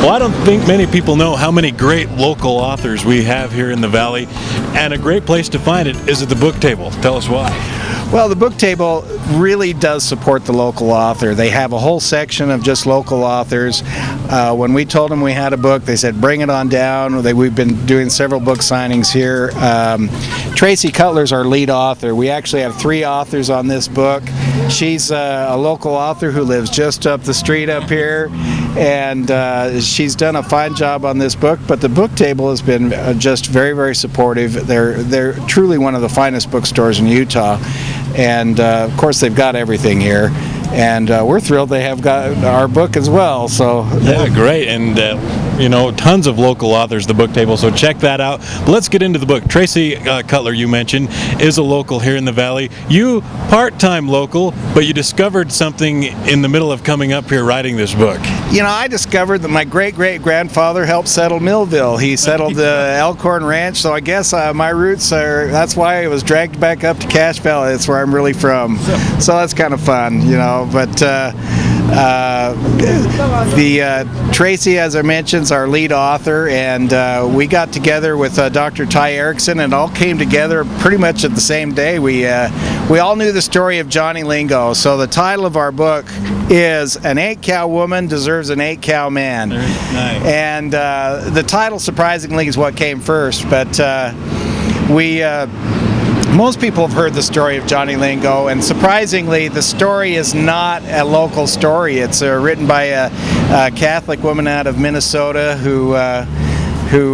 Well, I don't think many people know how many great local authors we have here in the Valley, and a great place to find it is at the book table. Tell us why. Well, the book table really does support the local author. They have a whole section of just local authors. When we told them we had a book, they said, bring it on down. We've been doing several book signings here. Tracey Cutler's our lead author. We actually have 3 authors on this book. She's a local author who lives just up the street up here, and she's done a fine job on this book, but the book table has been just very, very supportive. They're truly one of the finest bookstores in Utah. And of course they've got everything here, and we're thrilled they have got our book as well. So yeah, great. And tons of local authors, the book table, so check that out. But let's get into the book. Tracey Cutler, you mentioned, is a local here in the Valley. You part-time local, but you discovered something in the middle of coming up here writing this book. I discovered that my great-great-grandfather helped settle Millville. He settled the Elkhorn Ranch, so I guess my roots that's why I was dragged back up to Cache Valley. That's where I'm really from. So that's kind of fun, but Tracey, as I mentioned, is our lead author, and we got together with Dr. Ty Erickson, and all came together pretty much at the same day. We all knew the story of Johnny Lingo, so the title of our book is An 8-Cow Woman Deserves an 8-Cow Man. Nice. And the title, surprisingly, is what came first, but most people have heard the story of Johnny Lingo, and surprisingly, the story is not a local story. It's written by a Catholic woman out of Minnesota who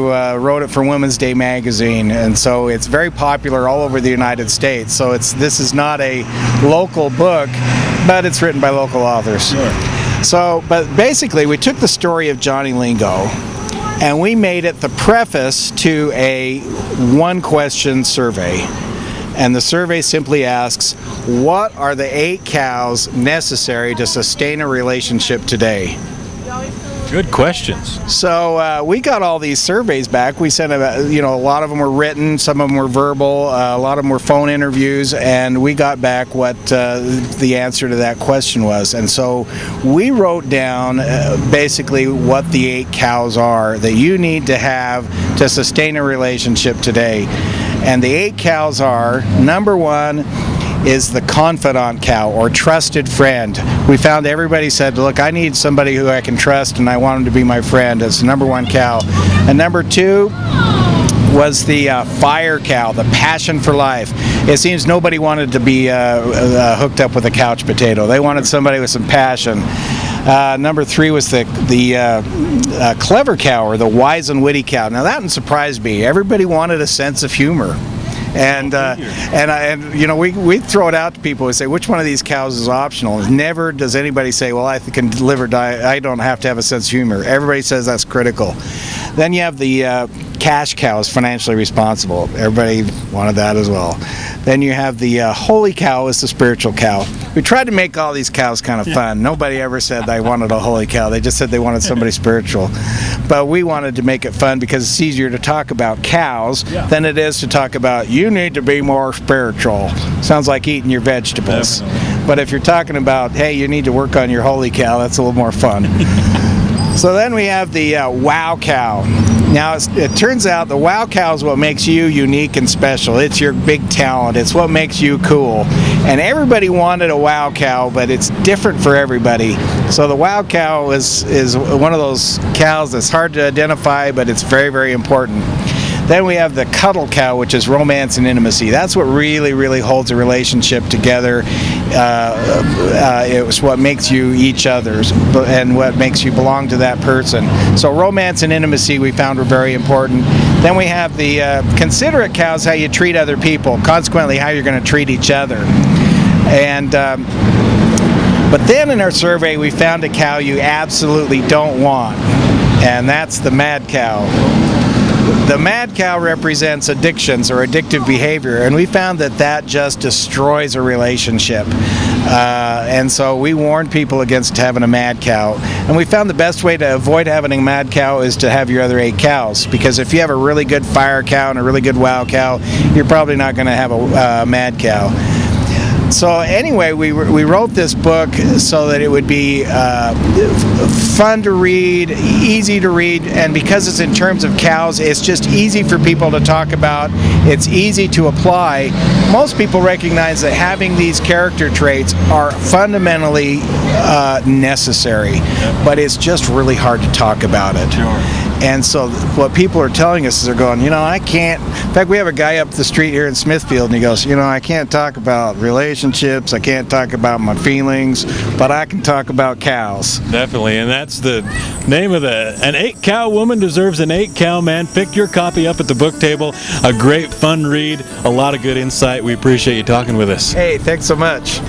wrote it for Women's Day magazine, and so it's very popular all over the United States. So this is not a local book, but it's written by local authors. Sure. But basically, we took the story of Johnny Lingo, and we made it the preface to a one-question survey. And the survey simply asks, what are the 8 cows necessary to sustain a relationship today? Good questions. So we got all these surveys back. We sent a lot of them were written, some of them were verbal, a lot of them were phone interviews, and we got back what the answer to that question was. And so we wrote down basically what the 8 cows are that you need to have to sustain a relationship today. And the 8 cows are, number 1 is the confidant cow, or trusted friend. We found everybody said, look, I need somebody who I can trust, and I want him to be my friend. It's the number 1 cow. And number 2 was the fire cow, the passion for life. It seems nobody wanted to be hooked up with a couch potato. They wanted somebody with some passion. Number 3 was the clever cow, or the wise and witty cow. Now that one surprised me. Everybody wanted a sense of humor. And we throw it out to people and say, which one of these cows is optional? Never does anybody say, well, I can live or die. I don't have to have a sense of humor. Everybody says that's critical. Then you have the cash cows, financially responsible. Everybody wanted that as well. Then you have the holy cow is the spiritual cow. We tried to make all these cows kind of fun. Nobody ever said they wanted a holy cow. They just said they wanted somebody spiritual. But we wanted to make it fun because it's easier to talk about cows than it is to talk about you need to be more spiritual. Sounds like eating your vegetables. Definitely. But if you're talking about, hey, you need to work on your holy cow, that's a little more fun. So then we have the wow cow. Now it turns out the wow cow is what makes you unique and special. It's your big talent. It's what makes you cool. And everybody wanted a wow cow, but it's different for everybody. So the wow cow is one of those cows that's hard to identify, but it's very, very important. Then we have the cuddle cow, which is romance and intimacy. That's what really, really holds a relationship together. It's what makes you each other's and what makes you belong to that person. So romance and intimacy we found were very important. Then we have the considerate cows, how you treat other people, consequently how you're going to treat each other. And but then in our survey we found a cow you absolutely don't want, and that's the mad cow. The mad cow represents addictions or addictive behavior, and we found that just destroys a relationship. And so we warned people against having a mad cow. And we found the best way to avoid having a mad cow is to have your other 8 cows, because if you have a really good fire cow and a really good wow cow, you're probably not going to have a mad cow. So anyway, we wrote this book so that it would be fun to read, easy to read, and because it's in terms of cows, it's just easy for people to talk about. It's easy to apply. Most people recognize that having these character traits are fundamentally necessary, but it's just really hard to talk about it. Sure. And so what people are telling us is they're going, I can't. In fact, we have a guy up the street here in Smithfield, and he goes, I can't talk about relationships, I can't talk about my feelings, but I can talk about cows. Definitely, and that's the name of An 8-Cow Woman Deserves an 8-Cow Man. Pick your copy up at the book table. A great, fun read, a lot of good insight. We appreciate you talking with us. Hey, thanks so much.